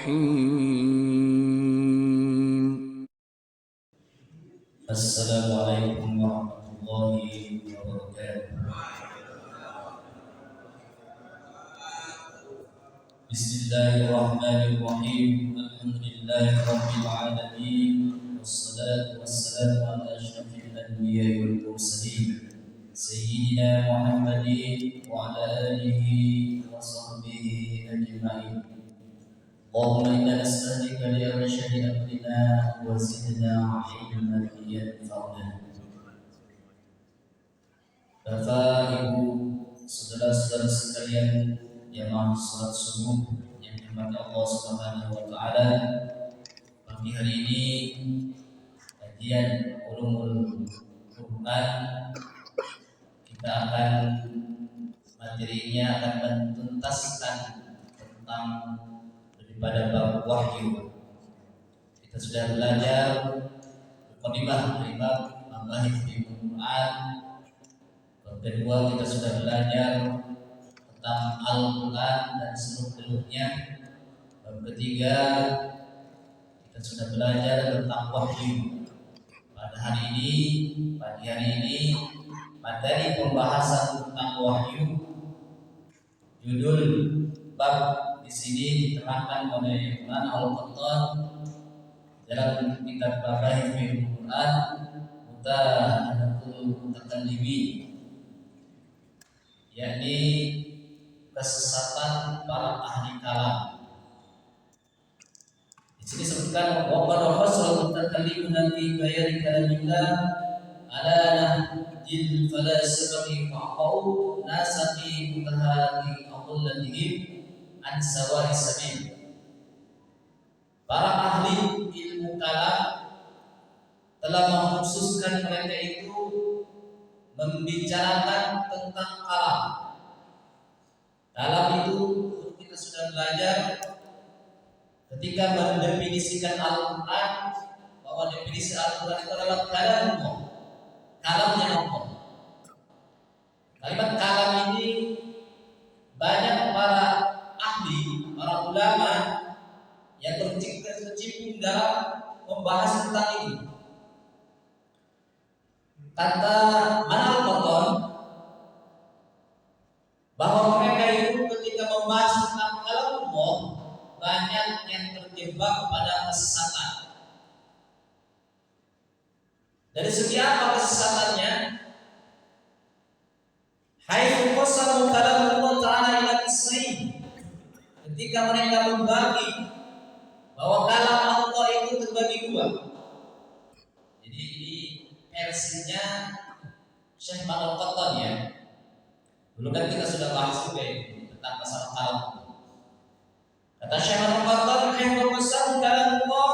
الرحيم. السلام عليكم ورحمة الله وبركاته. بسم الله الرحمن الرحيم. الحمد لله رب العالمين، والصلاة والسلام على أشرف الأنبياء والمرسلين سيدنا محمد وعلى آله وصحبه أجمعين. اللهم إنا نسألك لأرشد أمرنا وزدنا علما ينفعنا. Bapak, Ibu, saudara-saudara sekalian jamaah salat subuh yang dirahmati Allah Subhanahu wa taala, pagi hari ini kajian ulumul Quran kita akan materinya akan menuntaskan tentang daripada bab wahyu. Kita sudah belajar mukadimah dari bab mabahits Quran. Kedua, kita sudah belajar tentang Al-Quran dan seluk-beluknya. Ketiga, kita sudah belajar tentang wahyu. Pada hari ini, pagi hari ini, materi pembahasan tentang wahyu, judul bab di sini diterangkan oleh Imam Al-Qattan dalam kitab Mabahits Quran Mutahanatul Mutakallimin, yakni kesesatan para ahli kalam. Di sini disebutkan wa qad hasal mutakallimun fi bayani kalamillah ala nahjil falasifati fa'au nasaqi mutahadi aqullatihim an sawa'i sabil. Para ahli ilmu kalam telah mengkhususkan mereka itu membicarakan tentang kalam. Kalam itu kita sudah belajar ketika mendefinisikan Al-Quran, bahwa definisi Al-Quran itu adalah kalamullah, kalamnya Allah. Kalimat kalam ini banyak para ahli, para ulama yang berkecimpung dalam membahas tentang ini. Kata Al-Qattan bahwa mereka itu ketika membahas tentang kalamullah banyak yang terjebak pada kesesatan. Dari segi apa kesesatannya? Haitsu qasamu kalamullah ta'ala ila qismain. Ketika mereka membagi bahwa kalam Allah itu terbagi dua. Jadi ini versinya Syekh Al-Qattan ya. Dulu kan kita sudah bahas juga ini tentang masalah kalam. Kata Syekh Al-Qattan, "Haitsu qasamu kalamullah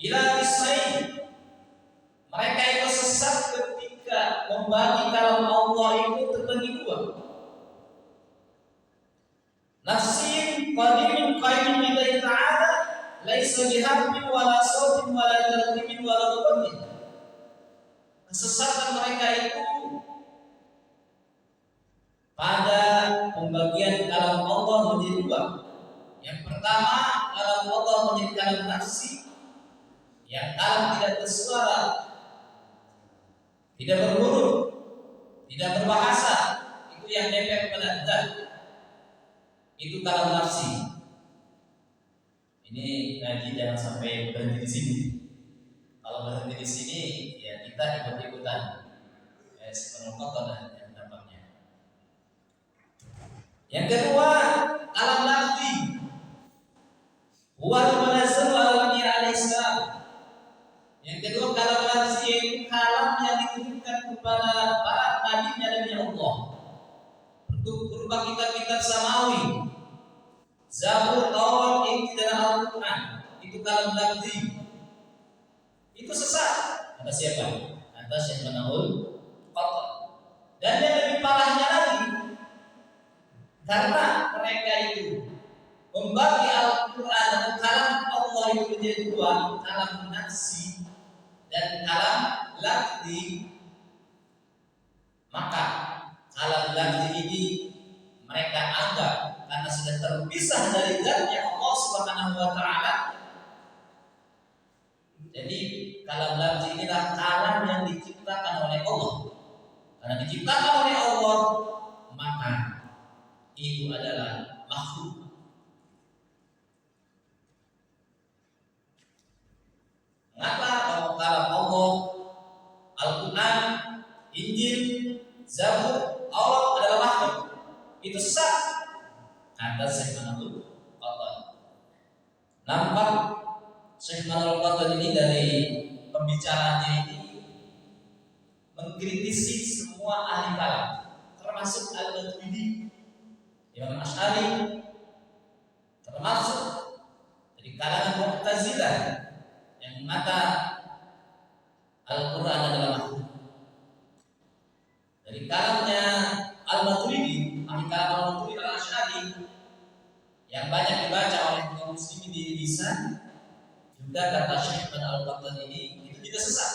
ila qismain." Mereka itu sesat ketika membagi kalam Allah itu terbagi dua. Nafsin qadimin qaimin billahi ta'ala laisa biharfin wala sautin wala tartibin wala quwwatin. Kesesatan mereka itu pada pembagian kalam Allah menjadi dua. Yang pertama, kalam Allah menjadi kalam nafsi, yang kalam tidak bersuara, tidak berhuruf, tidak berbahasa, itu yang nempel pada zat. Itu kalam nafsi. Ini ngaji jangan sampai berhenti di sini. Kalau berhenti di sini, ya kita ikut-ikutan. Sepenuh dan yang dampaknya. Yang kedua, kalam nafsi. Huwa al-munazzalu ala Nabi alaihi salam. Yang kedua, kalam nafsi yaitu kalam yang diturunkan kepada para nabi dari Allah. Berupa kitab-kitab samawi, Zabur, Taurat, Injil dan Al-Quran. Itu kalam nafsi. Itu sesat. Kata siapa? Kata Syekh Manahul Qattan. Dan yang lebih parahnya lagi, karena mereka itu membagi Al-Quran dan kalam Allah itu menjadi dua, kalam nafsi dan kalam lafzi, maka kalam lafzi ini mereka anggap karena sudah terpisah dari zatnya Allah Subhanahu wa taala. Jadi kalam lafzi inilah kalam yang diciptakan oleh Allah. Karena diciptakan oleh Allah, maka itu adalah makhluk. Mengapa kalau kalam Allah, Al-Quran, Injil, Zabur, Taurat adalah makhluk? Itu sesat. Kata Syekh Manarul Qattan. Nampak Syekh Manarul Qattan ini dari pembicaraannya ini mengkritisi semua ahli kalam, termasuk Al-Maturidi, Imam Asy'ari, termasuk dari kalangan Mu'tazilah yang mengata Al-Quran adalah makhluk. Dari kalamnya Al-Maturidi, ahli kalam Al-Maturidi Al-Asy'ari yang banyak dibaca oleh kaum muslimin di Indonesia, juga kata Syekh Manarul Qattan ini itu juga sesat.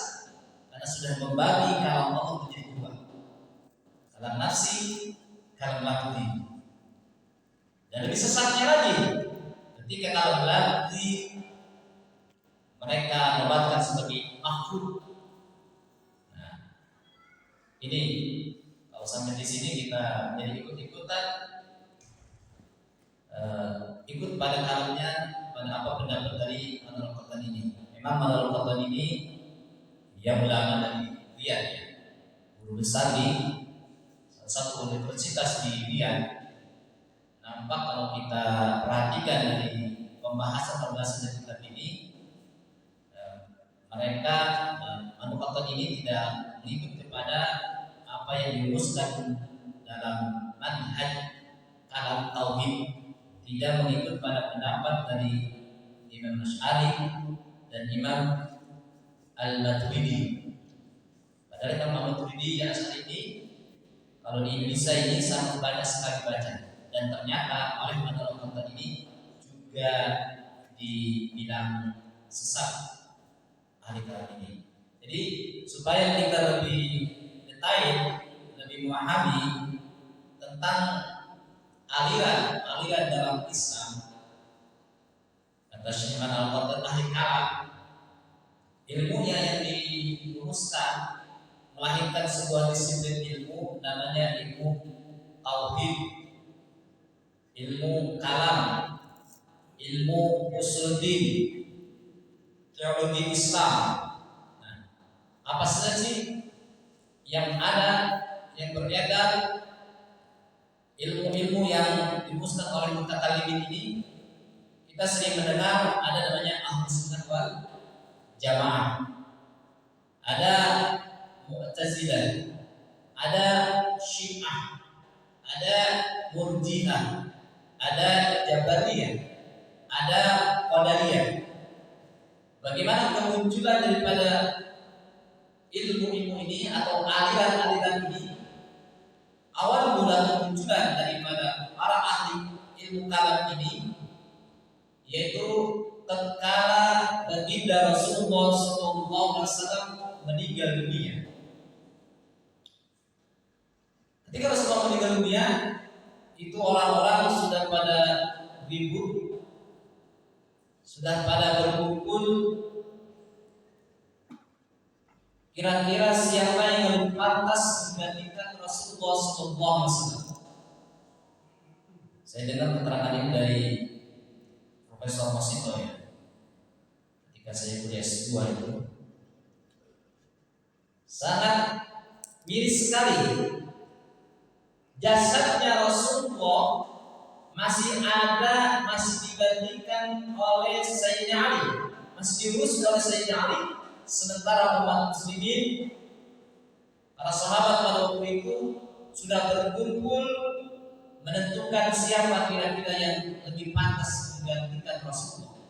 Karena sudah membagi kalam Allah menjadi dua, kalam nafsi, kalam lafzi. Dan lebih sesatnya lagi, ketika kalam lafzi mereka nobatkan sebagai makhluk. Nah, ini kalau sampai di sini kita jadi ikut-ikutan, ikut pada kalamnya, pada apa pendapat dari Manarul Qattan ini. Memang Manarul Qattan ini dia ulama dari Riyadh, ya, guru besar di salah satu universitas di Riyadh. Nampak kalau kita perhatikan dari pembahasan dari kitab ini, mereka Manarul Qattan ini tidak mengikut kepada apa yang dirumuskan dalam manhaj kalam tauhid, tidak mengikut pada pendapat dari Imam Asy'ari dan Imam Al-Maturidi. Padahal Imam Al-Maturidi yang Asy'ari ini kalau di Indonesia ini sangat banyak sekali baca, dan ternyata oleh Manarul Qattan ini juga dibilang sesat ahli kalam ini. Jadi supaya kita lebih detail, lebih memahami tentang aliran dalam Islam, kata Syekh Manarul Qattan, ahli kalam ilmunya yang dirumuskan melahirkan sebuah disiplin ilmu namanya ilmu tauhid, ilmu kalam, ilmu usuluddin, teologi Islam. Nah, apa saja sih yang ada, yang beredar, ilmu-ilmu yang dirumuskan oleh mutakallimin ini? Kita sering mendengar ada namanya Ahlus Sunnah wal Jamaah, ada Mu'tazilah, ada Syiah, ada Murji'ah, ada Jabariyah, ada Qadariyah. Bagaimana kemunculan daripada ilmu-ilmu ini atau aliran-aliran ini? Awal mula kemunculan daripada para ahli ilmu kalam ini yaitu tatkala baginda Rasulullah SAW meninggal dunia. Ketika Rasulullah meninggal dunia, itu orang-orang sudah pada ribut, sudah pada berkumpul. Kira-kira siapa yang lebih pantas menggantikan Rasulullah SAW? Saya dengar keterangan ini dari Profesor Mosito, ya, ketika saya kuliah S2 itu sangat miris sekali. Jasadnya Rasulullah masih ada, masih digantikan oleh Sayyidina Ali, masih diurus oleh Sayyidina Ali, sementara umat muslimin, para sahabat pada waktu itu sudah berkumpul menentukan siapa kira-kira yang lebih pantas menggantikan Rasulullah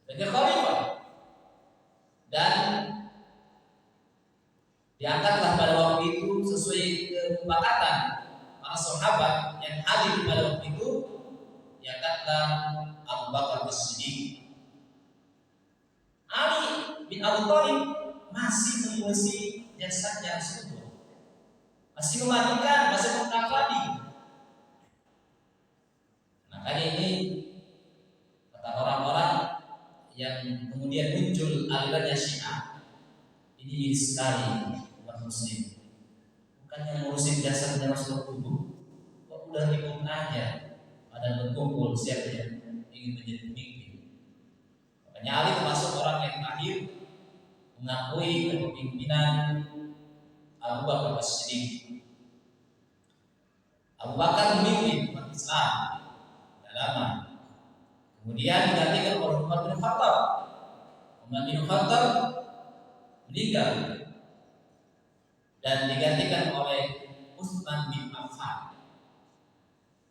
sebagai khalifah. Dan diangkatlah pada waktu itu sesuai kesepakatan para sahabat yang hadir pada waktu itu, diangkatlah Abu Bakar As-Siddiq. Ali bin Abi Thalib masih mengurusi jasadnya Rasulullah, masih memandikan, masih mengkafani. Makanya ini kata orang-orang yang kemudian muncul alirannya Syiah, ini miris sekali umat muslim. Bukannya ngurusin jasadnya Rasulullah tubuh, kok udah ribut aja pada berkumpul siapa yang ingin menjadi pemimpin. Makanya Ali termasuk orang yang terakhir mengakui kepemimpinan Abu Bakar As-Siddiq. Abu Bakar memimpin umat Islam lama. Kemudian digantikan oleh Umar bin Khattab. Umar bin Khattab meninggal dan digantikan oleh Utsman bin Affan.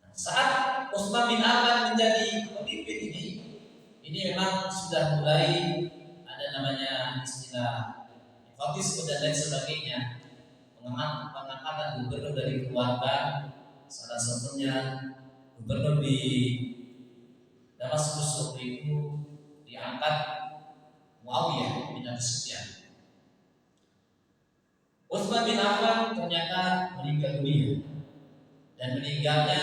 Nah, saat Utsman bin Affan menjadi pemimpin ini memang sudah mulai ada namanya istilah nepotisme dan lain sebagainya, pengangkatan gubernur dari keluarga, salah satunya gubernur di Damaskus waktu itu diangkat Muawiyah bin Abi Sufyan. Utsman bin Affan ternyata meninggal dunia dan meninggalnya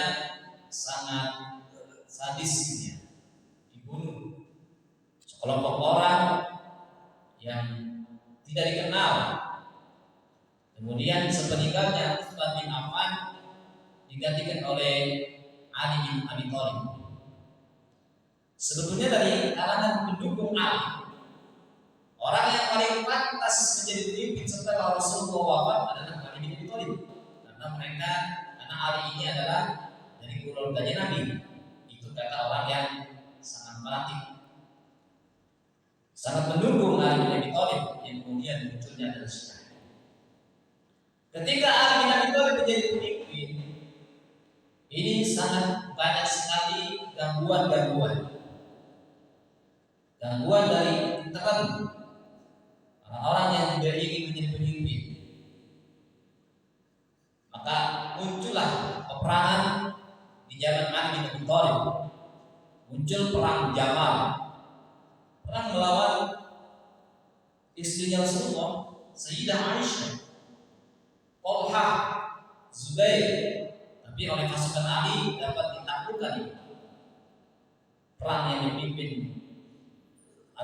sangat sadis, dibunuh sekelompok orang yang tidak dikenal. Kemudian sepeninggalnya Utsman bin Affan digantikan oleh Ali bin Abi Thalib. Sebetulnya dari kalangan pendukung Ali, orang yang paling pantas menjadi pemimpin setelah Rasulullah wafat adalah Ali bin Abi Thalib, karena Ali ini adalah dari keluarganya Nabi. Itu kata orang yang sangat fanatik, sangat mendukung Ali bin Abi Thalib yang kemudian munculnya adalah Syiah. Ketika Ali bin Abi Thalib menjadi pemimpin, ini sangat banyak sekali gangguan dari internal orang-orang yang tidak ingin menjadi pemimpin. Maka muncullah peperangan di zaman Ali bin Abi Thalib. Muncul perang Jamal, perang melawan istrinya Rasulullah, Sayyidah Aisyah, Talha, Zubair. Tapi oleh pasukan Ali dapat ditaklukkan. Perang yang dipimpin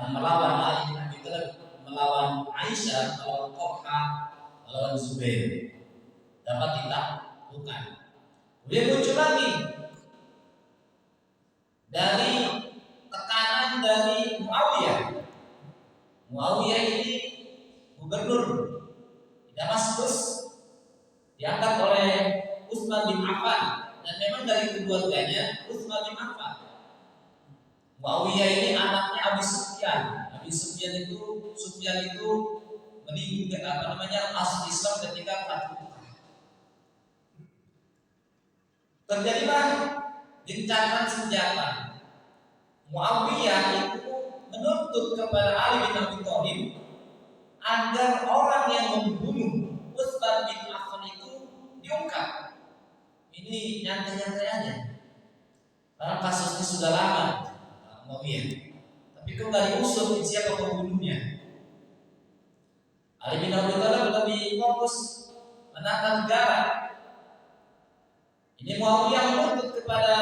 melawan Ali bin Abi Thalib, melawan Aisyah, melawan Talha, melawan Zubair, dapat ditaklukkan. Kemudian muncul lagi dari tekanan dari Muawiyah. Muawiyah ini gubernur di Damaskus, diangkat oleh Utsman bin Affan, dan memang dari keluarganya Utsman bin Affan. Muawiyah ini anaknya Abi Sufyan. Abi Sufyan itu meninggal masuk Islam ketika Fathu Makkah. Terjadilah gencatan senjata. Muawiyah itu menuntut kepada Ali bin Abi Thalib agar orang yang membunuh Utsman bin Affan itu diungkap. Ini nyantai-nyantai aja, karena kasusnya sudah lama Muawiyah. Tapi kok nggak diusut siapa pembunuhnya? Ali bin Abi Thalib lebih fokus menata negara. Ini Muawiyah menuntut kepada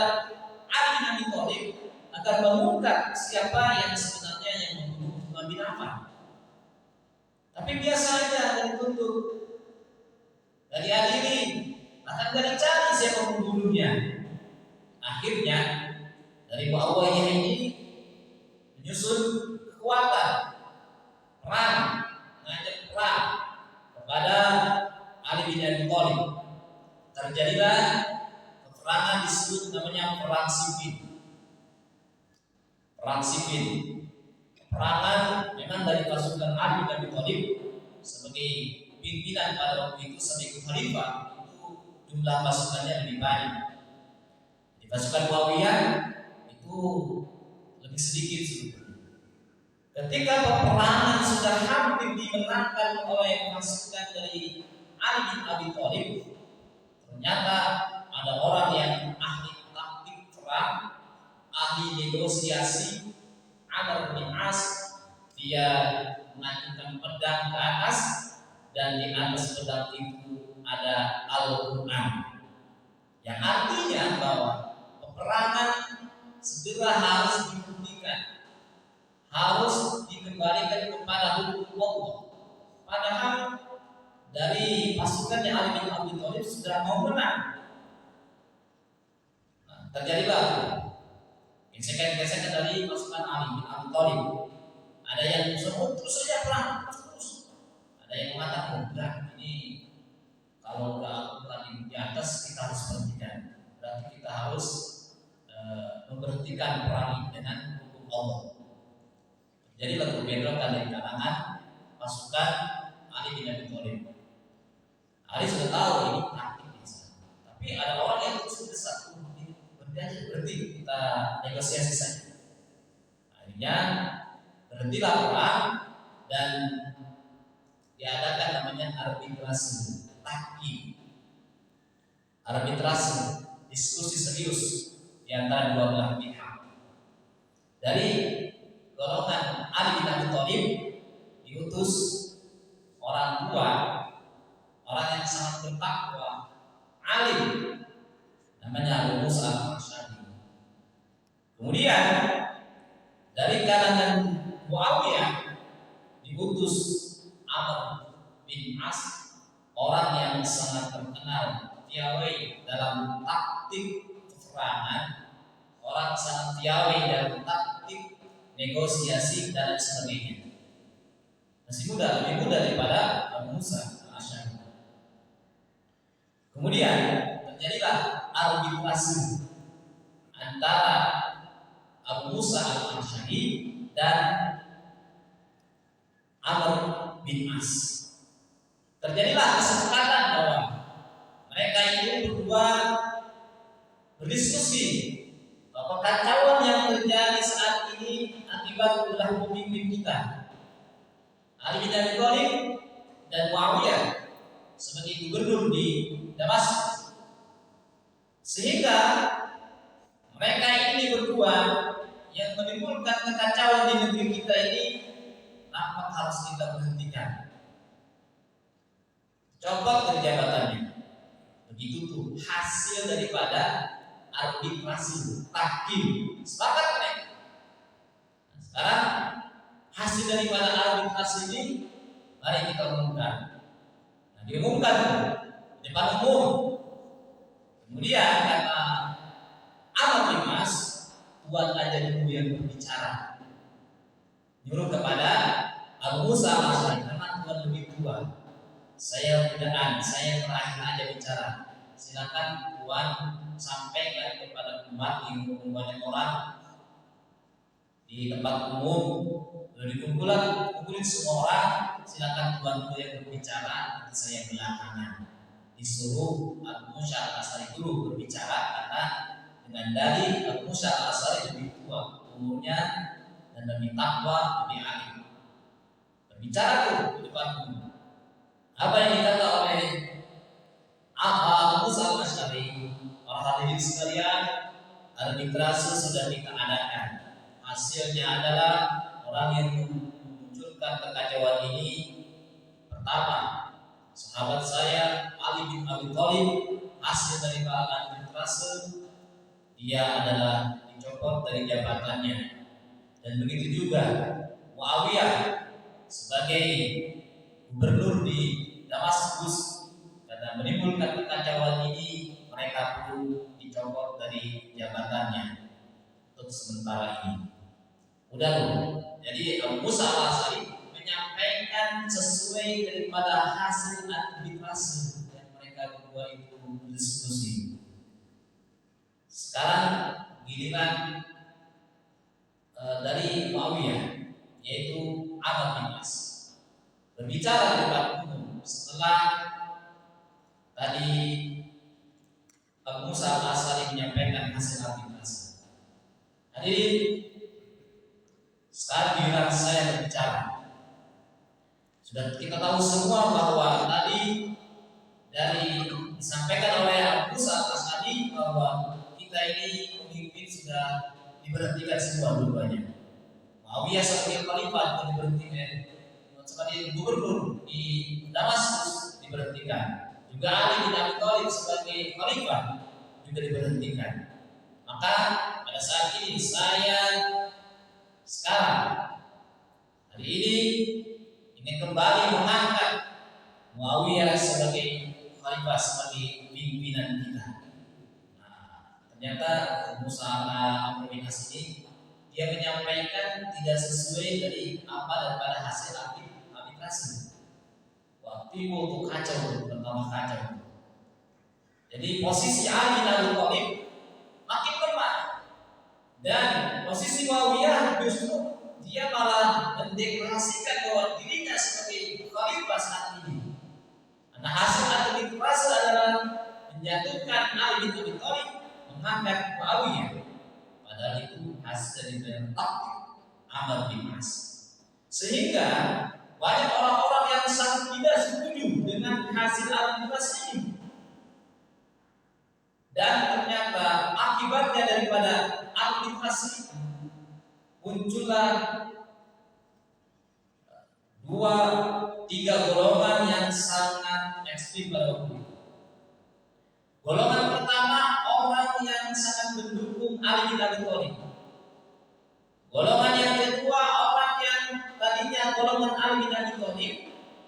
Ali bin Abi Thalib agar mengungkap siapa yang sebenarnya yang membunuh Utsman bin Affan. Tapi biasa aja nggak dituntut, nggak diadili, bahkan nggak dicari siapa pembunuhnya. Akhirnya dari Muawiyah ini menyusun kekuatan perang, mengajak perang kepada Ali bin Abi Thalib. Terjadilah peperangan disebut namanya perang Siffin. Peperangan memang dari pasukan Ali bin Abi Thalib sebagai pimpinan pada waktu itu, sebagai khalifah, itu jumlah pasukannya lebih banyak. Di pasukan Muawiyah itu lebih sedikit sebetulnya. Ketika peperangan sudah hampir dimenangkan oleh pasukan dari Ali bin Abi Thalib, ternyata ada orang yang ahli taktik perang, ahli negosiasi, Amr bin As. Dia mengajukan pedang ke atas, dan di atas pedang itu ada Al-Quran, yang artinya bahwa peperangan segera harus dihentikan, harus dikembalikan kepada hukum Allah. Padahal dari pasukan yang Ali bin Abi Thalib sudah mau menang. Nah, terjadilah gesekan-gesekan dari pasukan Ali bin Abi Thalib. Ada yang sebut terus saja perang, terus. Ada yang mengatakan, enggak, ini kalau udah di atas kita harus berhentikan. Berarti kita harus memberhentikan perang ini dengan hukum Allah. Jadi lagu bentrokan dari kalangan pasukan Ali bin Abi Thalib. Ali sudah tahu ini taktik biasa, tapi ada orang yang terus mendesak, berhenti kita negosiasi saja. Akhirnya berhentilah perang dan diadakan namanya arbitrasi, arbitrasi, diskusi serius di antara dua belah pihak. Dari golongan Ali bin Abi Thalib diutus orang tua, orang yang sangat bertakwa, alim, namanya Abu Musa al-Asy'ari. Kemudian dari kalangan Muawiyah diutus Amr bin As, orang yang sangat terkenal piawai dalam taktik peperangan, orang sangat piawai dalam taktik negosiasi dan sebagainya. Masih muda, lebih muda daripada Abu Musa al-Asy'ari. Kemudian terjadilah arbitrasi antara Abu Musa al-Asy'ari dan Amr bin As. Terjadilah kesepakatan bahwa mereka itu berdua berdiskusi bahwa kekacauan yang terjadi saat ini akibat ulah pemimpin kita Ali bin Abi Thalib dan Muawiyah sebagai gubernur di Damaskus, sehingga mereka ini berdua yang menimbulkan kekacauan di negeri kita ini nampak harus kita berhentikan. Coba dari jabatannya. Begitu tuh hasil daripada arbitrasi, tahkim, sepakat mereka. Nah, sekarang hasil daripada arbitrasi ini mari kita umumkan. Nah, diumumkan di depan umum. Kemudian kata Amr bin As, Tuhan aja dulu yang berbicara. Nyuruh kepada Abu Musa al-Asy'ari, karena Tuhan lebih tua. Saya mudaan, saya terakhir aja bicara. Silakan Tuhan sampaikan kepada umat yang banyak orang di tempat umum, kumpulin semua orang. Silakan Tuhan dulu yang berbicara, nanti saya belakangan. Disuruh Abu Musa al-Asy'ari dulu berbicara karena dengan dari Abu Musa al-Asy'ari lebih tua umurnya dan lebih takwa, lebih alim. Berbicara tuh di depan umum. Apa yang dikata oleh Abu Musa al-Asy'ari, para hadirin sekalian, arbitrase sudah kita adakan. Hasilnya adalah orang yang memunculkan kekacauan ini. Pertama, sahabat saya Ali bin Abi Thalib, hasil dari arbitrase dia adalah dicopot dari jabatannya. Dan begitu juga Muawiyah sebagai gubernur di Damaskus, karena menimbulkan kekacauan ini mereka pun dicopot dari jabatannya untuk sementara ini. Udah loh. Jadi Abu Musa al-Asy'ari menyampaikan sesuai daripada hasil arbitrase yang mereka berdua itu berdiskusi. Sekarang giliran dari Muawiyah, yaitu Amr bin As, berbicara di depan umum setelah tadi Abu Musa al-Asy'ari menyampaikan hasil arbitrase. Hadirin, sekarang giliran saya berbicara. Sudah kita tahu semua bahwa tadi dari disampaikan oleh Abu Musa al-Asy'ari bahwa kita ini pemimpin sudah diberhentikan semua dua-duanya. Muawiyah sebagai khalifah juga diberhentikan, sebagai gubernur di Damaskus diberhentikan. Juga Ali bin Abi Thalib sebagai khalifah juga diberhentikan. Maka pada saat ini saya sekarang hari ini ingin kembali mengangkat Muawiyah sebagai khalifah, sebagai pimpinan kita. Nah, ternyata Musa Amr bin As ini dia menyampaikan tidak sesuai dari apa daripada hasil arbitrasi. Waktu itu kacau, pertama kacau. Jadi posisi Ali bin Abi Thalib makin lemah dan posisi Muawiyah justru dia malah mendeklarasikan bahwa dirinya sebagai khalifah saat ini. Karena hasil arbitrase adalah menjatuhkan Ali bin Abi Thalib, mengangkat Muawiyah. Padahal itu hasil dari taktik Amr bin As. Sehingga banyak orang-orang yang sangat tidak setuju dengan hasil arbitrase ini. Dan ternyata akibatnya daripada arbitrase itu muncullah 2-3 golongan yang sangat ekstrim pada waktu itu. Golongan pertama, orang yang sangat mendukung Ali bin Abi Thalib. Golongan yang kedua, orang yang tadinya golongan Ali bin Abi Thalib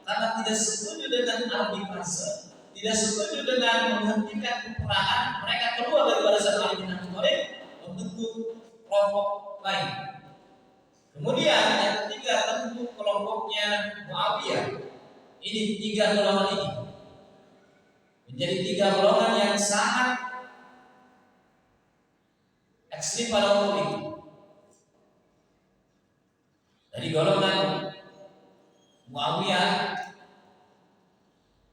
karena tidak setuju dengan arbitrase, tidak setuju dengan menghentikan peperangan, mereka keluar dari barisan Ali bin Abi Thalib membentuk kelompok lain. Kemudian yang ketiga tentu kelompoknya Muawiyah. Ini 3 golongan ini menjadi 3 golongan yang sangat ekstrim pada waktu itu. Dari golongan Muawiyah,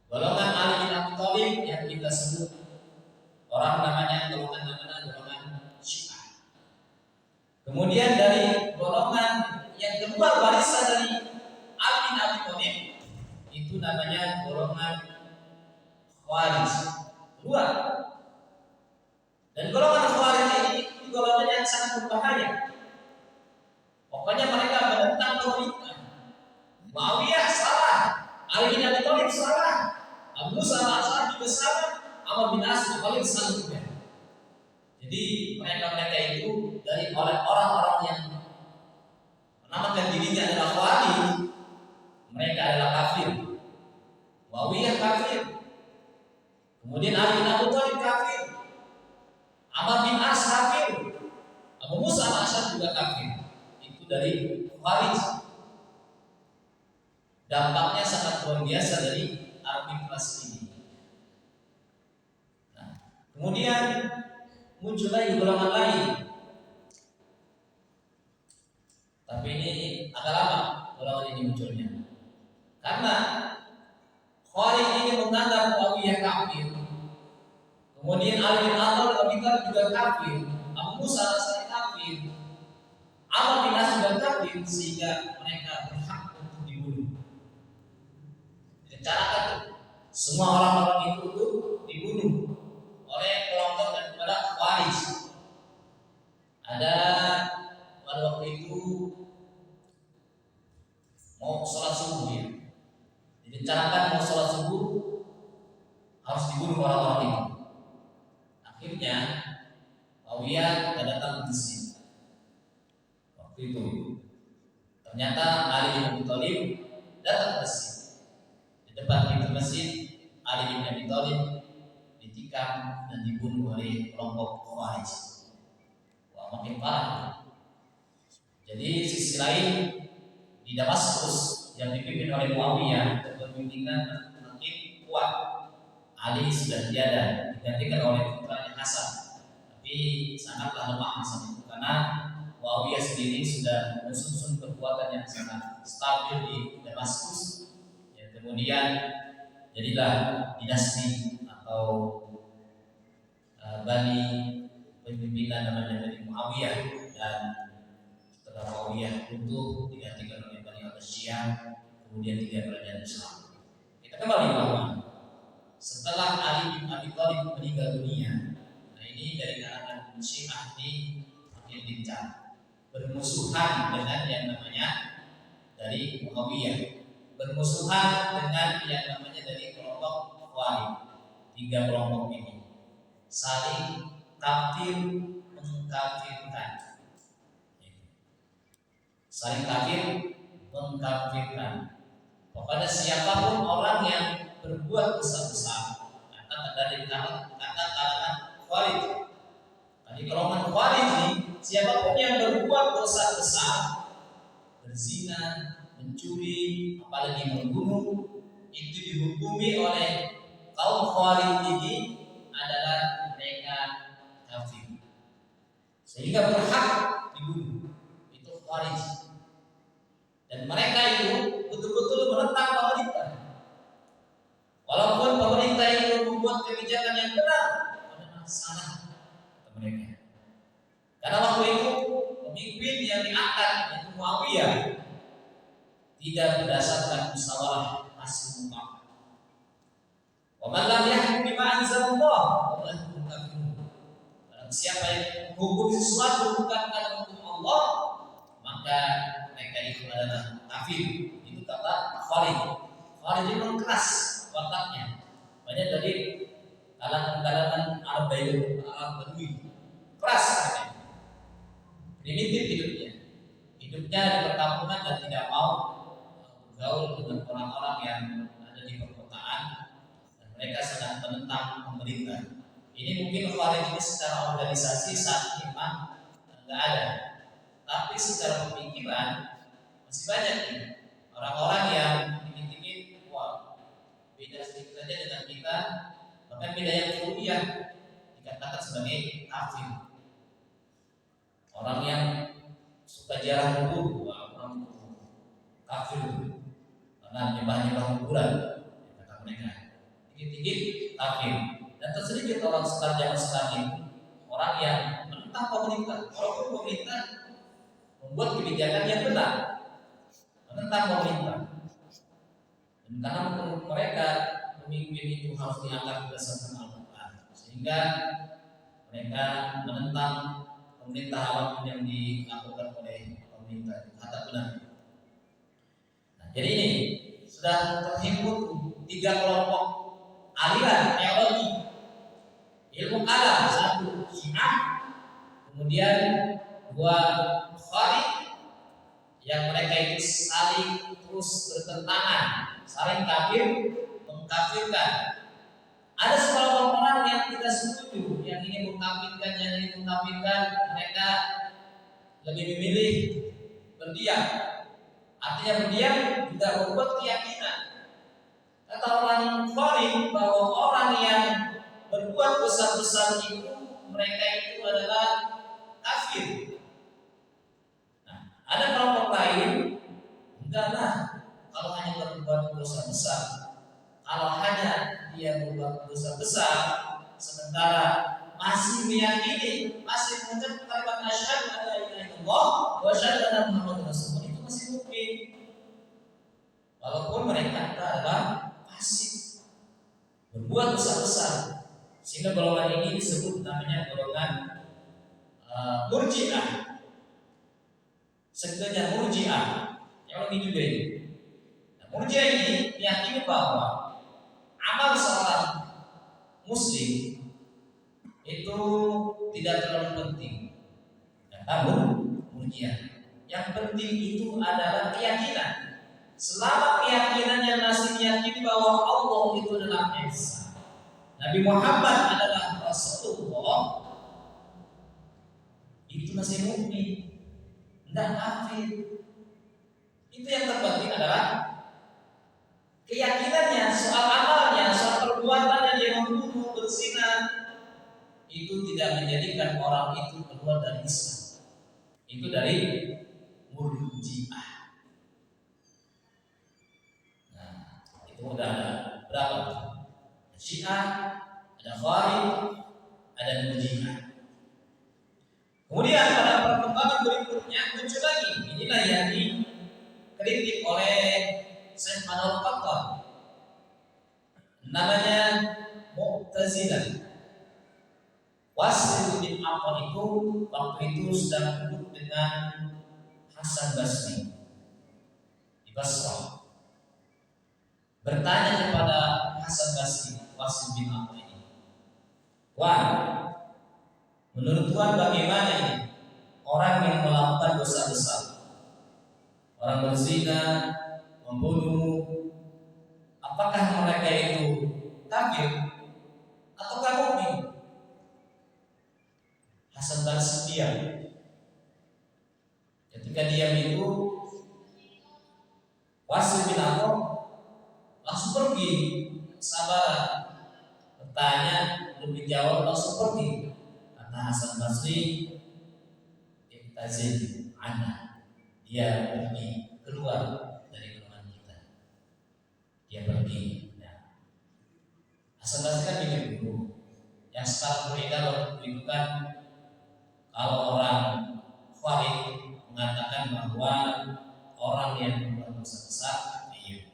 golongan Ali bin Abi Thalib yang kita sebut orang namanya golongan Syiah. Kemudian dari golongan yang keluar barisan dari Ali bin Abi Thalib itu namanya golongan Khawarij. Keluar. Dan golongan Khawarij ini golongan yang sangat berbahaya. Pokoknya mereka menentang pemerintah. Muawiyah salah, Ali bin Abi Thalib salah, Abu Musa al-Asy'ari juga salah, Amr bin As paling salah juga. Jadi mereka itu dari orang-orang yang menamakan dirinya adalah Khawarij, mereka adalah kafir. Muawiyah kafir. Kemudian Ali bin Abi Thalib kafir. Amr bin As kafir. Abu Musa al-Asy'ari juga kafir. Itu dari Khawarij. Dampaknya sangat luar biasa dari arbitrase ini. Nah, kemudian muncul lagi golongan lain. Tapi ini agak lama golongan ini munculnya. Karena Khawarij ini menganggap Muawiyah kafir. Kemudian Ali bin Abi Thalib juga kafir. Abu Musa al-Asy'ari kafir. Amr bin As juga kafir, sehingga mereka berhak untuk dibunuh. Direncanakan semua orang-orang itu untuk dibunuh oleh kelompok daripada Khawarij. Ada pada waktu itu mau sholat subuh ya. Direncanakan mau sholat subuh harus dibunuh orang-orang itu. Akhirnya Muawiyah datang ke masjid. Waktu itu ternyata Ali bin Abi Thalib datang ke masjid. Di depan pintu masjid Ali bin Abi Thalib ditikam dan dibunuh oleh kelompok Khawarij. Wah, makin parah. Jadi sisi lain di Damaskus yang dipimpin oleh Muawiyah, kepemimpinan makin kuat. Ali sudah tiada, digantikan oleh putranya Hasan. Tapi sangatlah lemah Hasan itu karena Muawiyah sendiri sudah menyusun kekuatan yang sangat stabil di Damaskus. Ya, kemudian jadilah dinasti atau Bani pemimpinan namanya Bani Muawiyah, dan setelah Muawiyah runtuh digantikan oleh Bani Abbasiyah, kemudian 3 kerajaan Islam. Kita kembali bahwa setelah Ali bin Abi Thalib meninggal dunia, nah ini dari kalangan Syiah ini makin lincah, bermusuhan dengan yang namanya dari Muawiyah, bermusuhan dengan yang namanya dari kelompok Khawarij. 3 kelompok ini saling kafir, mengkafirkan. Saling kafir mengkafirkan. Pokoknya siapapun orang yang berbuat dosa besar, kata dari kata kalangan Khawarij. Tadi golongan Khawarij ini, siapapun yang berbuat dosa besar, berzina, mencuri, apalagi membunuh, itu dihukumi oleh kaum Khawarij ini adalah mereka kafir, sehingga berhak dibunuh. Itu Khawarij. Dan mereka itu betul-betul menentang pemerintah. Walaupun pemerintah itu membuat kebijakan yang benar, adalah salah kata mereka. Karena waktu itu pemimpin yang diangkat yaitu Muawiyah tidak berdasarkan musyawarah hasil mufakat. Wa man lam yahkum bima anzalallah fa huwa kafirun. Barang siapa yang menghukum sesuatu bukan karena hukum Allah, maka mereka itu adalah kafir. Itu kata Khawarij. Khawarij itu keras wataknya. Banyak dari kalangan Arab Badui. Keras katanya. Primitif hidupnya. Hidupnya di perkampungan dan tidak mau bergaul dengan orang-orang yang ada di perkotaan. Dan mereka sangat menentang pemerintah. Ini mungkin Khawarij ini secara organisasi saat ini memang tidak ada. Tapi secara pemikiran masih banyak nih orang-orang yang dikit-dikit beda sedikit saja dengan kita, bahkan beda yang kuliah dikatakan sebagai kafir. Orang yang suka jarah kubur, orang kafir karena nyembah-nyembah kuburan, kata mereka. Dikit-dikit kafir. Dan tersedikit orang sekarang sekarang ini orang yang menentang pemerintah, walaupun pemerintah membuat kebijakan yang benar, menentang pemerintah. Dan karena menurut mereka pemimpin itu harus diangkat berdasarkan Al-Quran, sehingga mereka menentang pemerintah apapun yang dilakukan oleh pemerintah kata benar. Nah, jadi ini sudah terhimpun 3 kelompok aliran teologi ilmu kalam. 1 Syiah, kemudian 2 Khawarij yang mereka itu saling terus bertentangan, saling kafir mengkafirkan. Ada sekelompok orang yang tidak setuju, yang ini mengkafirkan, yang ini mengkafirkan. Mereka lebih memilih berdiam. Artinya berdiam tidak membuat keyakinan. Kata orang Khawarij bahwa orang yang berbuat besar-besar itu mereka itu adalah kafir. Nah, ada kelompok lain enggaklah, kalau hanya berbuat dosa besar, kalau hanya dia berbuat dosa besar sementara masih meyakini, masih mengucapkan kalimat asyhadu an la ilaha illallah wa asyhadu anna muhammadar rasulullah, itu masih mukmin walaupun mereka adalah fasik, berbuat dosa besar. Sehingga golongan ini disebut namanya golongan Murji'ah. Sebenarnya Murji'ah yang lebih juga ini. Nah, Murji'ah ini meyakini bahwa amal seorang muslim itu tidak terlalu penting. Nah, namun Murji'ah yang penting itu adalah keyakinan. Selama keyakinannya masih meyakini bahwa Allah itu adalah Esa, Nabi Muhammad adalah Rasulullah, itu masih mukmin, tidak kafir. Itu yang terpenting adalah keyakinannya, soal amalnya, soal perbuatannya dia membunuh, berzina, itu tidak menjadikan orang itu keluar dari Islam. Itu dari Murji'ah. Nah, itu udah ada berapa? Syiah, ada Khawarij, ada Murji'ah. Kemudian pada perkembangan berikutnya muncul lagi. Inilah yang dikritik oleh Syekh Manal Qattan. Namanya Mu'tazilah. Wasil bin Affan itu waktu itu sedang duduk dengan Hasan Basri di Basrah. Bertanya kepada Hasan Basri, Wasil bin Affan ini, "Wah, Menurut Tuhan bagaimana ini? Orang yang melakukan dosa besar, orang berzina, membunuh, apakah mereka itu kafir ataukah mukmin? Hasan Basri diam. Ketika diam itu, Wasil bin Atha langsung pergi. Sabar, bertanya, belum dijawab, langsung pergi. Kata Hasan Basri, "Iktazil anna." Dia pergi keluar dari rumah kita. Dia pergi. Nah, Hasan Basri kan bikin dulu. Yang sekarang beredar waktu itu kan, kalau orang Khawarij mengatakan bahwa orang yang berbuat dosa besar kafir.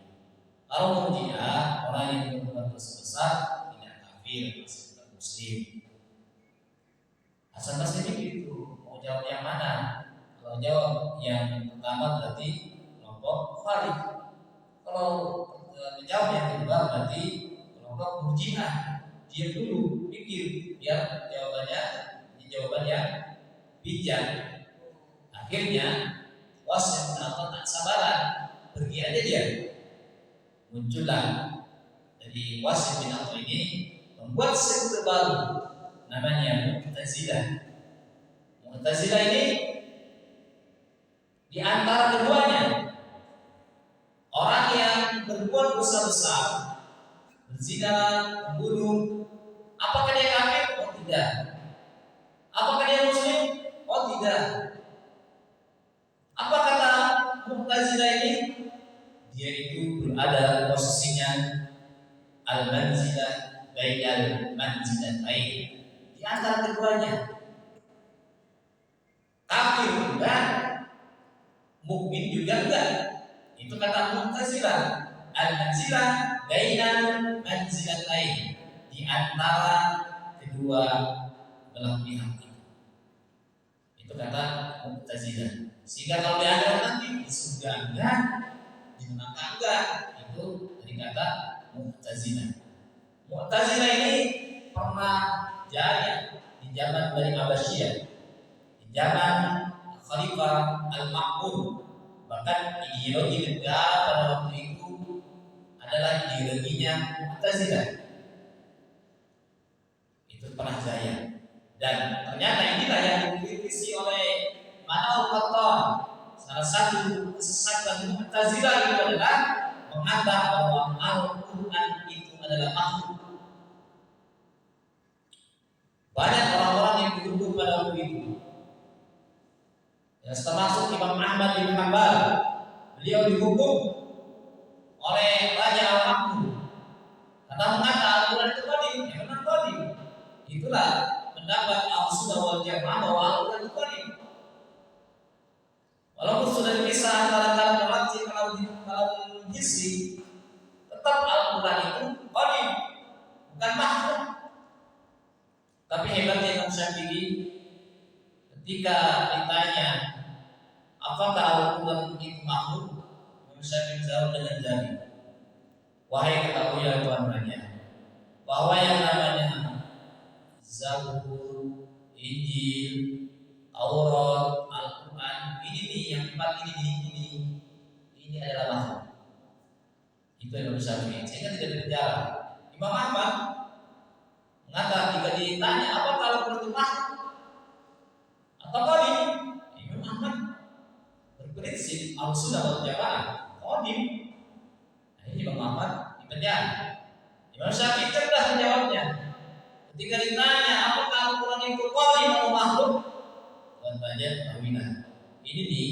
Kalau Murji'ah, orang yang berbuat dosa besar tidak kafir, masih tetap muslim. Hasan Basri begitu. Mau jawab yang mana? Kalau jawab yang pertama berarti kelompok Khawarij. Kalau menjawab yang kedua berarti kelompok Murji'ah. Diam dulu, pikir biar jawaban yang bijak. Akhirnya Wasil bin Atha tak sabaran, pergi aja dia. Muncullah dari Wasil bin Atha ini membuat sekte baru namanya Mu'tazilah. Mu'tazilah ini di antara keduanya, orang yang berbuat dosa besar, berzina, membunuh, apakah dia kafir? Oh tidak. Apakah dia muslim? Oh tidak. Apa kata Mu'tazilah ini? Dia itu berada posisinya al-manzilah bainal manzilatain, di antara keduanya. Kafir enggak, mukmin juga enggak. Itu kata Mu'tazilah. Al-manzilah bainal manzilatain, di antara kedua belah pihak itu. Itu kata Mu'tazilah. Sehingga kalau di akhirat nanti di surga enggak, di neraka enggak, itu dari kata Mu'tazilah. Mu'tazilah ini pernah jaya di zaman Bani Abbasiyah, di zaman Khalifah Al-Ma'mun. Bahkan ideologi negara pada waktu itu adalah ideologinya Mu'tazilah. Itu pernah jaya. Dan ternyata inilah yang dikritisi oleh Manaul Qattan. Salah satu kesesatan Mu'tazilah itu adalah menganggap bahwa Al-Quran itu adalah makhluk. Banyak orang-orang yang dihukum pada waktu itu. Ya, termasuk Imam Ahmad bin Hanbal. Beliau dihukum oleh Raja Al-Makmum karena mengatakan Al-Quran itu qadim. Ya memang qadim. Itulah pendapat Ahlussunnah wal Jamaah bahwa Al-Quran itu qadim. Walaupun sudah dipisah antara kalam lafzi kalam hissi, tetap Al-Quran itu qadim, bukan makhluk. Tapi hebatnya Imam Syafi'i ketika ditanya apakah Al-Quran itu makhluk, Imam Syafi'i jawab dengan jari, "Wahai ketahui ya Tuhan Raja, bahwa yang namanya Zabur, Injil, Taurat, Al-Quran, ini nih yang empat ini adalah makhluk." Itu Imam Syafi'i. Sehingga tidak berbicara. Imam Ahmad mengatakan jika ditanya apa kalau itu makhluk atau qadim, Imam Ahmad berprinsip Ahlussunnah wal Jamaah qadim. Nah, ini Imam Ahmad dipenjara. Imam Syafi'i cerdas menjawabnya. Ketika ditanya apakah Al-Quran itu qadim atau makhluk, tanya tahuilah. Ini nih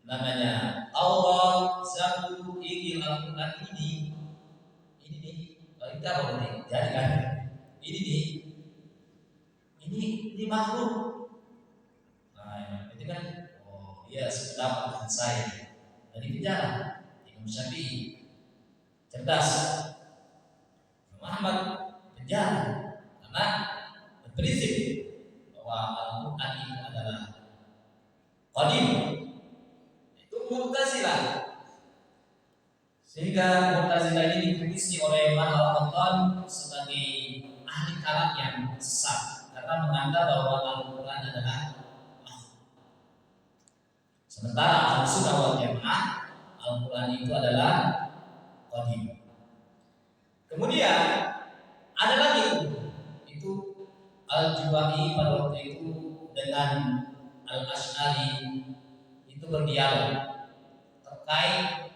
namanya Allah, Zabur, Injil, Al-Quran ini nih. Kalau kita apa berarti? Jadi kan ini nih. Ini makhluk. Nah, itu kan oh iya sependapat dengan saya. Dari bicara Imam Syafi'i cerdas. Imam Ahmad penjara karena berprinsip bahwa Al-Quran itu adalah qadim. Itu Mu'tazilah. Sehingga Mu'tazilah ini dikritisi oleh Manaul Qattan sebagai ahli kalam yang sesat. Karena karena menganggap bahwa Al-Quran adalah sementara Ahlussunnah wal Jamaah Al-Quran itu adalah qadim. Kemudian ada lagi itu Al-Juwani pada waktu itu dengan Al-Asy'ari itu berdialog terkait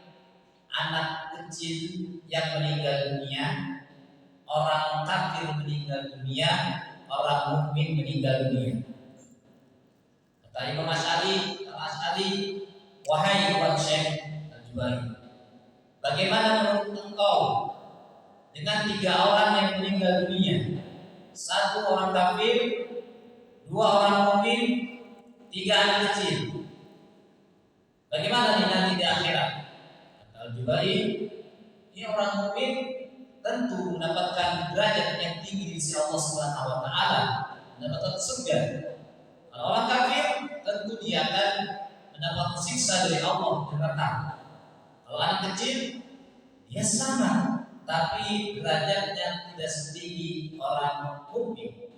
anak kecil yang meninggal dunia, orang kafir meninggal dunia, orang mukmin meninggal dunia. Kata Imam Al-Asy'ari, wahai Tuan Syekh Al-Juwani, bagaimana menurut engkau dengan 3 orang yang meninggal dunia? 1 orang kafir, 2 orang mukmin, 3 anak kecil. Bagaimana nanti di akhirat? Kata Al-Juwani, ini orang mukmin tentu mendapatkan derajat yang tinggi di sisi Allah Subhanahu wa taala, mendapatkan surga. Kalau orang kafir tentu dia akan mendapatkan siksa dari Allah di neraka. Kalau anak kecil dia selamat, tapi derajatnya tidak setinggi orang mukmin.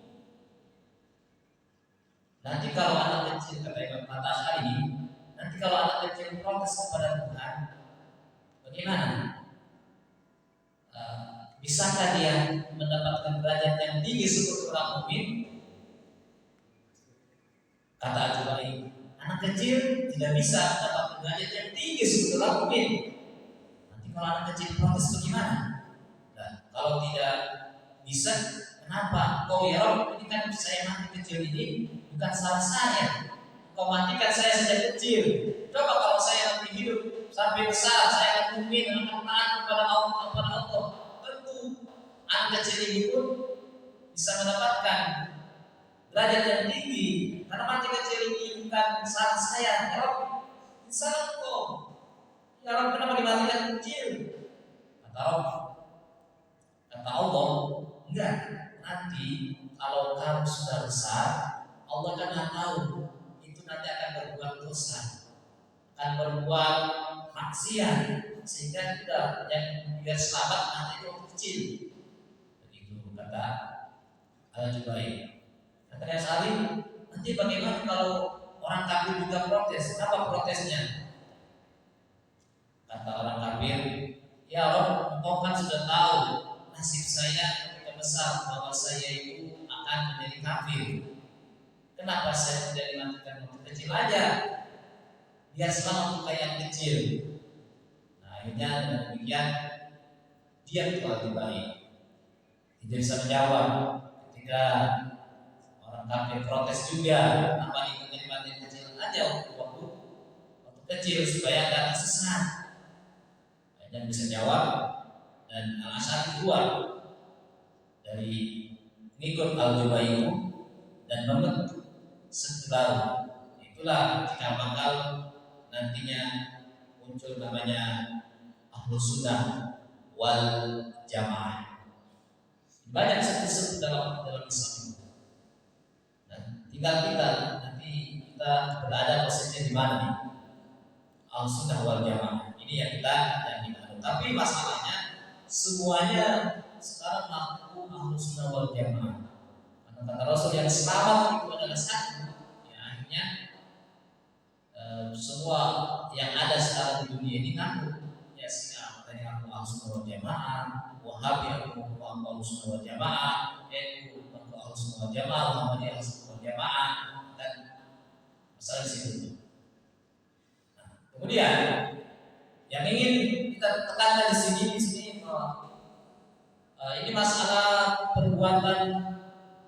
Nanti kalau anak kecil, kata Imam Al-Asy'ari ini, nanti kalau anak kecil protes kepada Tuhan, bagaimana? Bisakah dia mendapatkan derajat yang tinggi seperti orang mukmin? Kata Al-Juwani, anak kecil tidak bisa mendapatkan derajat yang tinggi seperti orang mukmin. Nanti kalau anak kecil protes bagaimana? Nah, kalau tidak bisa, kenapa? Kau ya Rabb, ini kan saya mati kecil ini bukan salah saya. Kau matikan saya sejak kecil. Coba kalau saya nanti hidup sampai besar, saya akan mukmin, akan taat kepada Allah. Tentu anak kecil ini pun bisa mendapatkan derajat yang tinggi, karena mati kecil ini bukan salah saya. Ya Rabb, ini salah kau. Ya Rabb, kenapa dimatikan kecil? Kata Rabb, kata Allah, enggak. Nanti kalau kamu sudah besar, Allah kan tahu itu nanti akan berbuat dosa, akan berbuat maksiat, sehingga tidak yang biar selamat nanti itu kecil. Begitu kata Al-Juwani. Kata Al-Asy'ari, nanti bagaimana kalau orang kafir juga protes? Apa protesnya? Kata orang kafir, ya Rabb, engkau kan sudah tahu nasib saya ketika besar, bahwa saya itu akan menjadi kafir. Kenapa saya tidak dimatikan waktu kecil aja? Biar selamat untuk yang kecil. Nah, akhirnya dengan demikian dia telah dibaik. Tidak bisa menjawab ketika orang kafir protes juga. Kenapa dimatikan kecil aja waktu kecil supaya tidak tersesat? Dan bisa jawab, dan Al-Asy'ari keluar dari ngikut Al-Juwani dan membentuk setelah itulah jika bakal nantinya muncul namanya Ahlussunnah wal Jamaah. Banyak disebut dalam Islam itu. Dan tinggal kita nanti kita berada posisinya di mana nih? Ahlussunnah wal Jamaah. Ini yang kita yakini. Tapi masalahnya semuanya sekarang mengaku Ahlussunnah wal Jamaah. Kata Rasul yang selamat itu adalah satu. Ya, akhirnya semua yang ada sekarang di dunia ini ngaku ya Syiah, katanya aku Ahlussunnah wal Jamaah, Wahabi aku Ahlussunnah wal Jamaah, NU aku Ahlussunnah wal Jamaah, Muhammadiyah Ahlussunnah wal Jamaah, dan masalah di situ. Nah, kemudian yang ingin kita tekankan di sini ini masalah perbuatan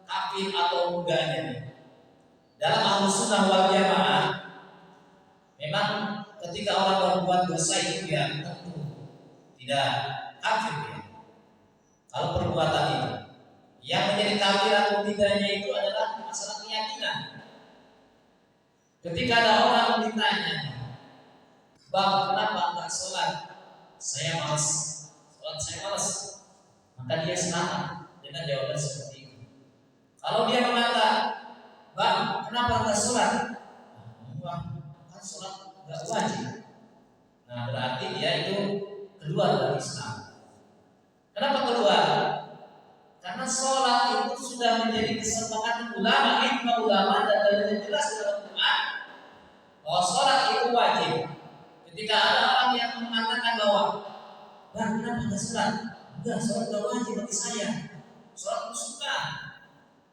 kafir atau enggaknya. Dalam Ahlussunnah wal Jamaah memang ketika orang berbuat dosa itu ya tentu tidak kafir ya. Kalau perbuatan itu yang menjadi kafir atau tidaknya itu adalah masalah keyakinan. Ketika ada orang ditanya, "Bang, kenapa enggak sholat?" "Saya malas." "Sholat saya malas." Maka dia selamat dengan jawaban seperti itu. Kalau dia mengatakan, "Bang, kenapa enggak sholat?" "Bang, kan sholat enggak wajib." Nah, berarti dia itu keluar dari Islam. Kenapa keluar? Karena sholat itu sudah menjadi kesepakatan ulama orang yang mengatakan bahwa Bang, kenapa nggak sholat? Enggak, sholat nggak wajib bagi saya. Sholat itu sunnah.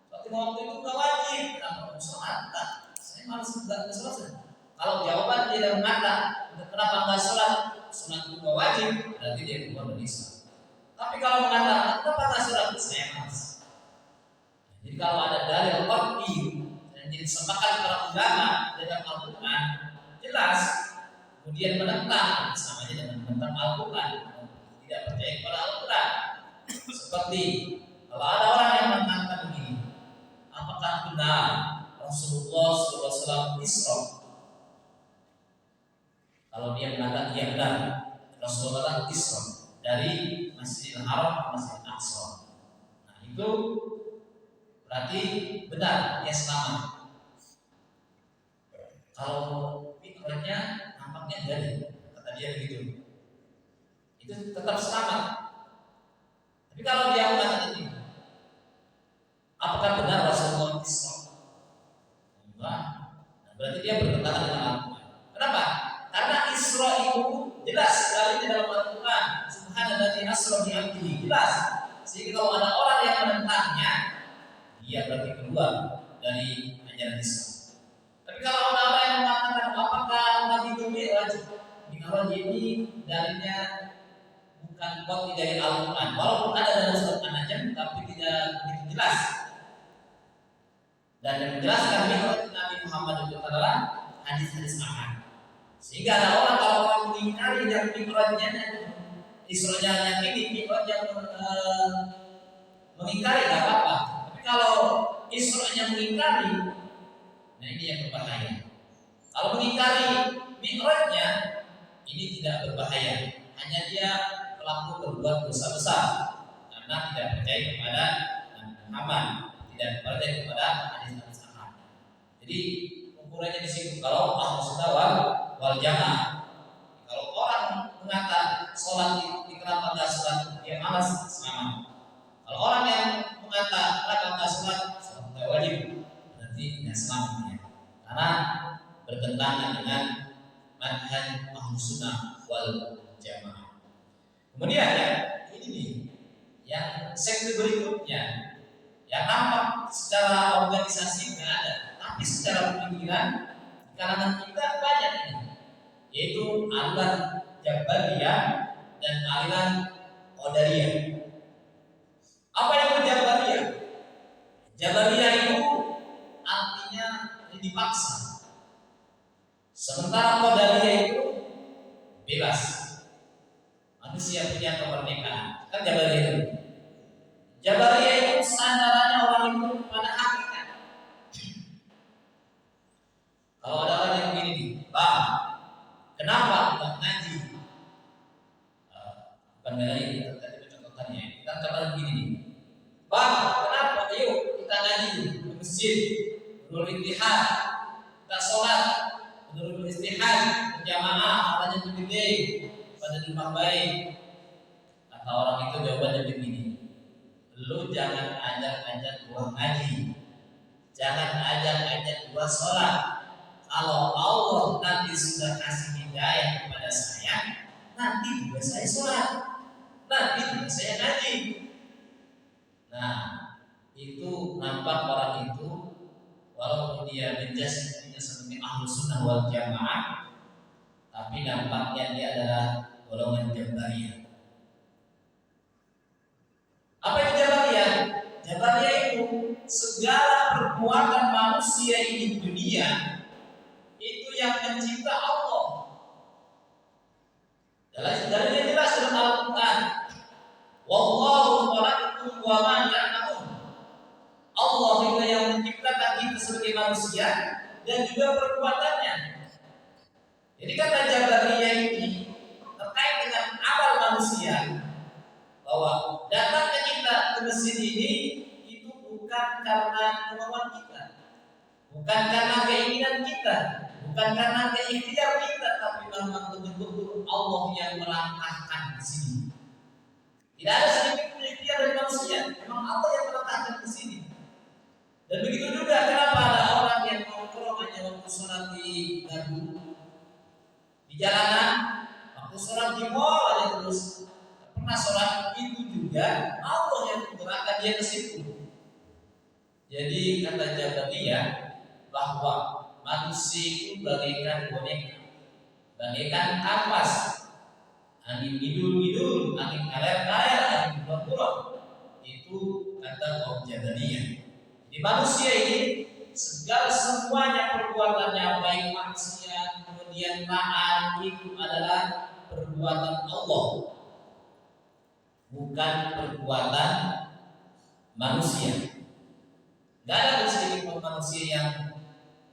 Sholat lima waktu itu nggak wajib. Kenapa mau sholat? Enggak, saya malas nggak sholat. Kalau jawaban dia mengatakan kenapa nggak sholat? Sunat itu nggak wajib, berarti dia keluar dari Islam. Tapi kalau mengatakan kenapa nggak sholat? Saya malas. Jadi kalau ada dalil qat'i dan disepakati para ulama dalam Al-Quran, jelas kemudian menentang sama aja dengan menentang Al-Quran, tidak percaya kepada Al-Quran. Seperti kalau ada orang yang mengatakan begini, apakah benar Rasulullah SAW Isra? Kalau dia mengatakan iya benar, Rasulullah Isra dari Masjidil Haram ke Masjidil Aqsa. Nah itu berarti benar dia selamat. Kalau pikirannya nampaknya jadi kata dia begitu, itu tetap selamat. Tapi kalau dia mengatakan ini, apakah benar Rasulullah Isra? Enggak. Nah, berarti dia bertentangan dengan Al-Quran. Kenapa? Karena Isra itu jelas sekali di dalam Al-Quran. Subhanalladzi asra bi 'abdihi, jelas. Sehingga kalau ada orang yang menentangnya, dia berarti keluar dari ajaran Islam. Tapi kalau ada orang yang mengatakan apakah Nabi itu Mi'raj? Mi'raj ini dalilnya bukan qat'i dari Al-Quran. Walaupun ada dalam surat An-Najm, tapi tidak begitu jelas. Dan yang menjelaskan Mi'raj Nabi Muhammad itu adalah hadis-hadis ahad. Sehingga ada orang kalau orang mengingkari yang Mi'rajnya, Isra-nya yang ini Mi'raj yang mengingkari tidak apa-apa. Tapi kalau Isra-nya mengingkari, nah ini yang berbahaya. Kalau mengingkari Mi'rajnya, ini tidak berbahaya. Hanya dia pelaku berbuat dosa besar karena tidak percaya kepada Muhammad, tidak percaya kepada hadis-hadis ahad. Jadi ukurannya di situ. Kalau Ahlus Sunnah wal Jamaah, kalau orang mengatakan sholat di kenapa nggak sholat, dia malas sama. Kalau orang yang mengatakan kenapa nggak sholat nggak wajib, berarti tidak selamat ya. Karena bertentangan dengan manhaj Ahlus Sunnah wal Jamaah. Kemudian ya, ini nih yang sekte berikutnya yang nampak secara organisasi nggak ada, tapi secara pemikiran di kalangan kita banyak ini, yaitu aliran Jabariyah dan aliran Qadariyah. Apa itu Jabariyah? Jabariyah itu artinya dipaksa, sementara Qadariyah itu bebas. Manusia punya kemerdekaan. Kan Jabariyah itu. Jabariyah itu sandarannya orang itu pada hakikat. Kalau ada orang yang begini nih, Bang, kenapa enggak ngaji? Bukan ngaji, tadi contohnya. Kita katakan begini nih, Bang, kenapa? Ayo kita ngaji ke masjid, menurut ijtihad, kita sholat, menurut istihad, berjamaah, katanya begini, pada di rumah baik. Kata orang itu jawabannya begini, lu jangan ajak-ajak gua ngaji, jangan ajak-ajak gua sholat. Kalau Allah nanti sudah kasih hidayah kepada saya, nanti juga saya sholat, nanti juga saya ngaji. Nah, itu nampak orang itu walaupun dia menjadi dirinya sebagai Ahlus Sunnah wal Jamaah, tapi nampaknya dia adalah golongan Jabariyah. Apa itu Jabariyah? Jabariyah itu segala perbuatan manusia ini di dunia itu yang mencipta Allah. Dalilnya jelas dalam Al-Quran. Wallahu khalaqakum wa ma ta'malun. Allah itu yang menciptakan kita sebagai manusia dan juga perbuatannya. Jadi kata Jabariyah ini terkait dengan amal manusia, bahwa datangnya kita ke masjid ini itu bukan karena kemauan kita, bukan karena keinginan kita, bukan karena keikhtiar kita, tapi memang betul-betul Allah yang melangkahkan di sini. Tidak ada sedikit pun ikhtiar dari manusia, memang Allah yang melangkahkan di sini. Dan begitu juga kenapa ada orang yang nongkrong hanya waktu sholat di gardu, di jalanan, waktu di mall aja terus. Pernah sholat itu juga Allah yang menggerakkan dia ke situ. Jadi kata Jabariyah bahwa manusia itu bagaikan boneka, bagaikan kampas, angin ngidul-ngidul, angin kaler-kaler, angin bulan-bulan. Itu kata kaum Jabariyah. Di manusia ini segala semuanya perbuatannya baik maksiat kemudian taat itu adalah perbuatan Allah, bukan perbuatan manusia. Tidak ada sedikit pun manusia yang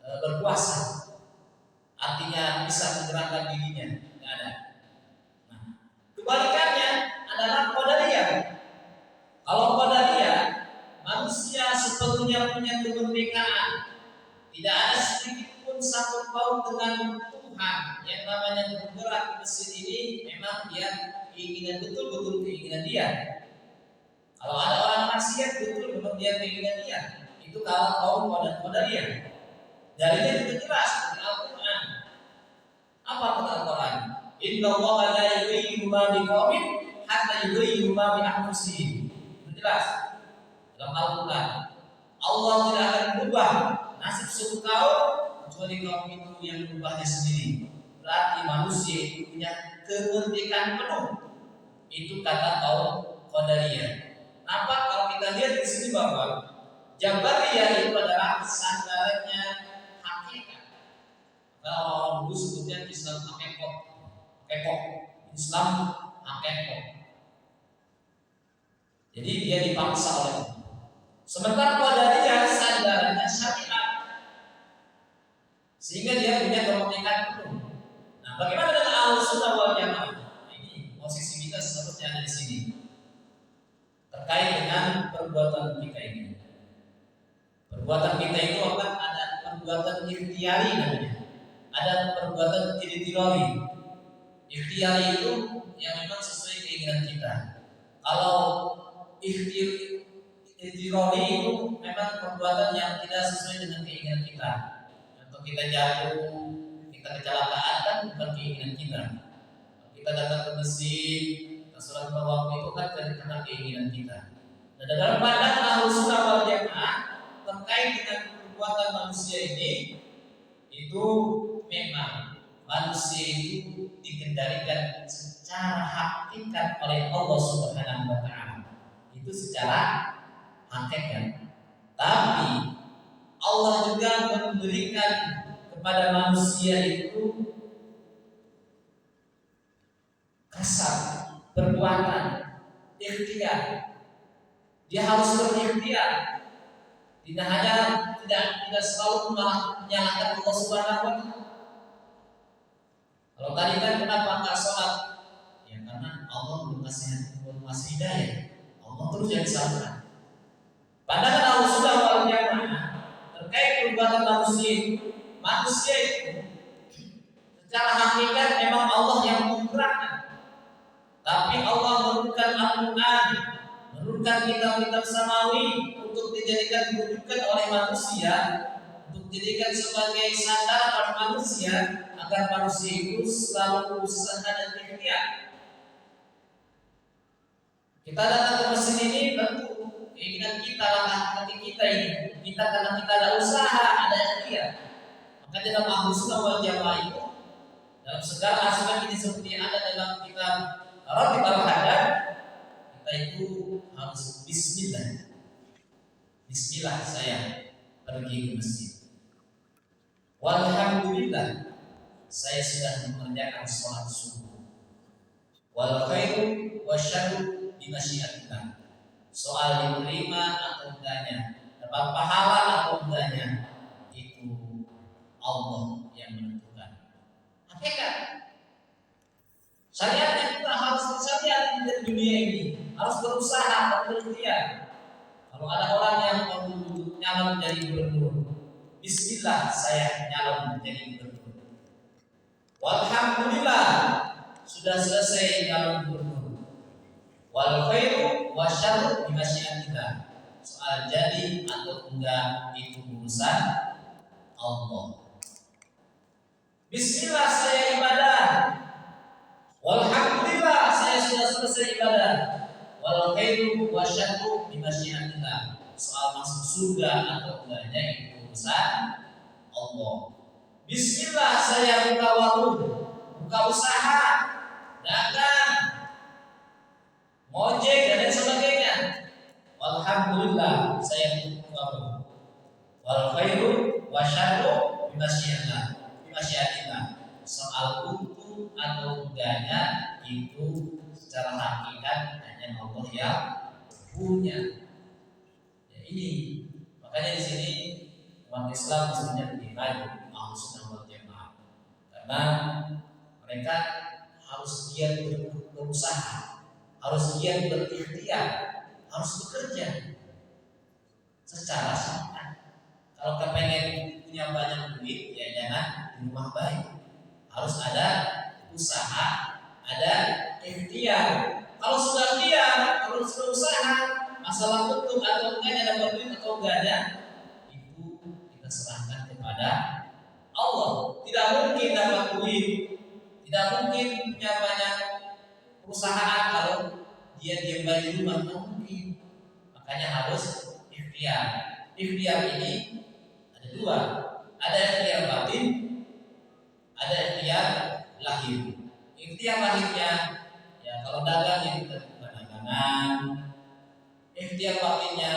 berkuasa, artinya bisa menggerakkan dirinya. Tidak ada. Nah, kebalikannya adalah qadariyah. Kalau qadariyah, manusia sebetulnya punya kemerdekaan. Tidak ada sedikit pun sangkut paut dengan Tuhan. Yang namanya bergerak di mesin ini memang dia keinginan betul-betul keinginan dia. Kalau ada orang maksiat betul memang dia keinginan dia. Itu kalau kaum qadariyah. Dalilnya itu jelas di Al-Quran. Apa kata Al-Quran? Inna Allaha la yughayyiru ma biqaumin hatta yughayyiru ma bi anfusihim. Jelas dalam Al-Quran. Allah tidak akan berubah nasib suatu kaum kecuali kaum itu yang berubahnya sendiri. Berarti manusia itu punya kemerdekaan penuh. Itu kata kaum qadariyah. Nampak kalau kita lihat di sini bahwa Jabariyah itu adalah sandarannya hakikat. Kalau orang dulu sebutnya Islam hakikot, Islam hakikot. Jadi dia dipaksa oleh Allah. Sementara qadariyah sandarannya syariat, sehingga dia punya kemerdekaan penuh. Nah, bagaimana dengan Ahlussunnah wal Jamaah? Nah, ini posisi kita seharusnya ada di sini terkait dengan perbuatan kita ini. Perbuatan kita itu akan ada perbuatan ikhtiari namanya, ada perbuatan ikhtiari. Ikhtiari itu yang memang sesuai keinginan kita. Kalau ikhtiari itu memang perbuatan yang tidak sesuai dengan keinginan kita. Atau kita jatuh, kita kecelakaan kan bukan keinginan kita. Kita datang ke masjid, kita sholat waktu itu kan karena keinginan kita. Dan dalam pandangan Ahlussunnah wal Jamaah terkait dengan perbuatan manusia ini, itu memang manusia itu dikendalikan secara hakikat oleh Allah Subhanahu wa Ta'ala. Itu secara hakikat. Tapi Allah juga memberikan kepada manusia itu kasar, perbuatan, ikhtiar. Dia harus berikhtiar. Tidak selalu menyalahkan Allah Subhanahu wa Ta'ala. Kalau tadi kan kenapa enggak sholat? Ya karena Allah belum kasih hidayah. Allah terus yang disalahkan. Pandangan Ahlussunnah wal Jamaah terkait perbuatan manusia itu secara hakikat memang Allah yang menggerakkan. Tapi Allah menurunkan Al-Quran, menurunkan kitab-kitab samawi untuk dijadikan rujukan oleh manusia, untuk dijadikan sebagai sandaran oleh manusia agar manusia itu selalu berusaha dan ikhtiar. Kita datang ke mesin ini tentu keinginan kita, hati kita ini kita karena kita ada usaha, ada ikhtiar. Maka dalam Ahlussunnah wal Jamaah itu dalam segala aspek ini seperti ada dalam kitab Ratib al-Hadad, kita itu harus Bismillah saya pergi ke masjid. Walhamdulillah saya sudah mengerjakan sholat subuh. Wal khairu wasyarru bimasyiatillah. Soal diterima atau enggaknya, dapat pahala atau enggaknya, itu Allah yang menentukan. Hakikat syariat kita harus syariat di dunia ini, harus berusaha, berikhtiar. Kalau ada orang yang mau nyalon menjadi gubernur, Bismillah saya nyalon menjadi gubernur. Walhamdulillah sudah selesai nyalon gubernur. Wal khairu wasyarru bimasyiatillah. Soal jadi atau enggak itu urusan Allah. Bismillah saya ibadah. Walhamdulillah selesai ibadah. Wal khairu wasyarru bimasyiatillah. Soal masuk surga atau enggaknya itu urusan Allah. Bismillah saya buka warung, buka usaha, dagang, ngojek dan lain sebagainya. Alhamdulillah saya buka warung. Wal khairu wasyarru bimasyiatillah. Soal untung atau enggaknya itu secara hakikat hanya Allah yang punya. Ya ini makanya di sini umat Islam mestinya lebih baik Ahlussunnah wal Jamaah, karena mereka harus giat berusaha, harus giat berikhtiar, harus bekerja secara syariat. Kalau kepengen punya banyak duit, ya jangan di rumah baik. Harus ada usaha, ada ikhtiar. Kalau sudah ikhtiar, kalau sudah usaha, masalah betul atau enggaknya dapat duit atau enggaknya, itu kita serahkan kepada Allah. Tidak mungkin dapat duit, tidak mungkin punya banyak perusahaan kalau dia diam di rumah, tidak mungkin. Makanya harus ikhtiar. Ikhtiar ini ada dua, ada ikhtiar batin, ada ikhtiar lahir. Ikhtiar lahirnya ya kalau dagang ya kita buka dagangan. Ikhtiar batinnya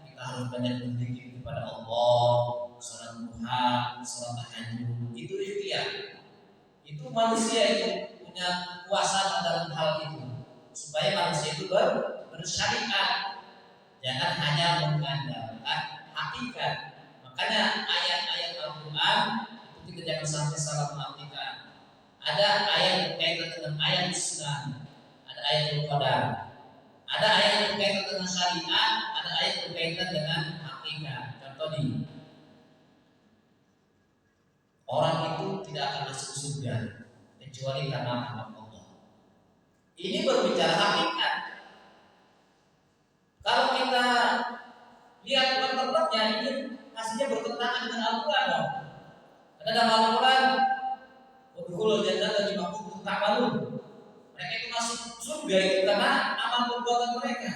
kita harus banyak berzikir kepada Allah, salat duha, salat tahajud. Itu ikhtiar. Itu manusia itu punya kuasa dalam hal itu supaya manusia itu bersyariat. Jangan hanya mengandalkan hakikat. Makanya ayat-ayat Al-Quran itu kita jangan sampai salah mengartikan. Ada ayat berkaitan dengan ayat Islam, ada ayat qadar, ada ayat berkaitan dengan syariat, ada ayat berkaitan dengan hakikat. Contoh nih, orang itu tidak akan masuk surga kecuali karena rahmat Allah. Ini berbicara hakikat. Kalau kita lihat tempat-tempatnya ini pastinya bertentangan dengan Al-Quran dong. Karena dalam Al-Quran, udkhulul jannata bima kuntum ta'malun. Mereka itu masuk surga itu karena amal perbuatan mereka.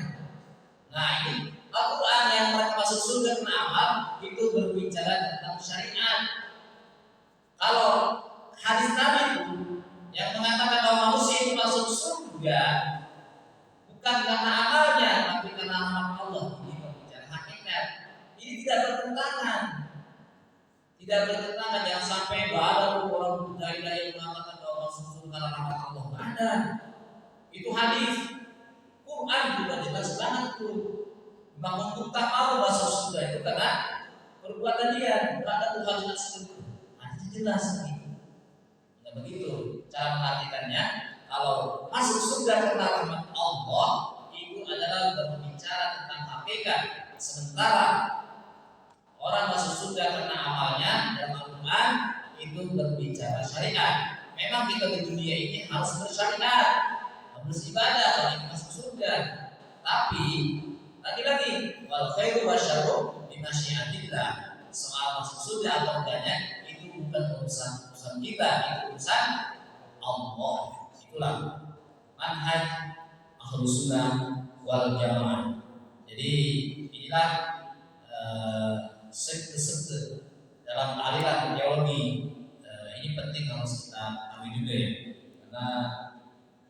Nah ini Al-Quran yang mereka masuk surga karena amal itu berbicara tentang syariat. Kalau hadis Nabi itu yang mengatakan bahwa manusia itu masuk surga bukan karena amalnya, tapi karena amal Allah, ini berbicara hakikat. Ini tidak bertentangan. Tidak bertentangan, jangan sampai ada orang dari yang mengatakan bahwa masuk surga karena rahmat Allah. Tidak ada. Itu hadis. Quran juga jelas banget tuh. Memang tak mau masuk surga itu karena perbuatan dia. Tidak ada tuh jelas itu. Hadis jelas gitu. Ya begitu cara mengartikannya. Kalau masuk surga karena rahmat Allah itu adalah berbicara tentang hakikat. Sementara orang masuk surga karena amalnya dalam Al-Quran itu berbicara syariat. Memang kita di dunia ini harus bersyariat, harus ibadah kalau ingin masuk surga. Tapi lagi-lagi wal khairu wasyarru bimasyiatillah. Soal masuk surga atau enggaknya itu bukan urusan kita, itu urusan Allah. Itulah manhaj Ahlussunnah wal Jamaah. Jadi inilah sekte-sekte dalam aliran teologi. Ini penting harus kita pahami juga ya, karena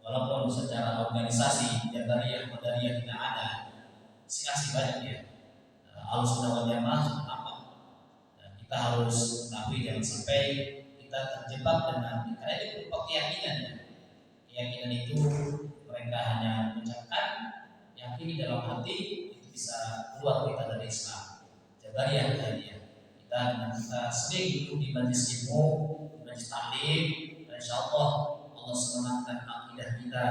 walaupun secara organisasi Jabariyah Qadariyah tidak ada, masih banyak ya. Ahlussunnah wal Jamaah apa? Kita harus mengakui jangan sampai kita terjebak dengan, karena itu berupa keyakinan ya. Keyakinan itu mereka hanya mengucapkan, yakini dalam hati, itu bisa keluar kita dari Islam. Jabariyah Qadariyah. Kita sering duduk di majelis ilmu, di majelis taklim, dan insyaallah Allah selamatkan akidah kita.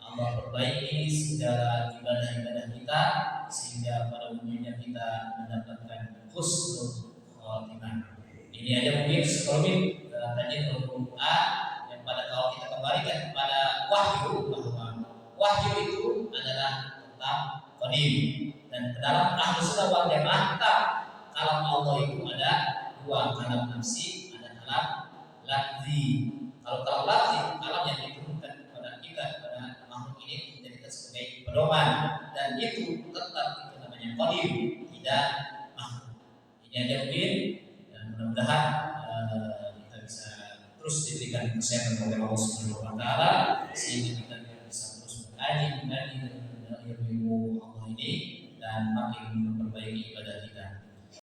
Allah perbaiki segala ibadah-ibadah kita sehingga pada umumnya kita mendapatkan husnul khotimah. Ini aja mungkin sekelumit kajian Al-Quran yang pada kalau kita kembalikan kepada wahyu, bahwa wahyu itu adalah tetap qadim, dan dalam Ahlussunnah wal Jamaah tetap kalam Allah itu ada dua, kalam nafsi, ada kalam lafzi. Kalau kalam lafzi, kalam yang diturunkan kepada kita, kepada makhluk ini menjadi Tuhan, dan itu tetap itu namanya qadir, tidak makhluk. Ini aja mungkin, dan mudah-mudahan kita bisa terus diberikan kesehatan oleh Allah Subhanahu wa taala sehingga kita bisa terus mengkaji ilmu Allah ini dan makin memperbaiki ibadah kita.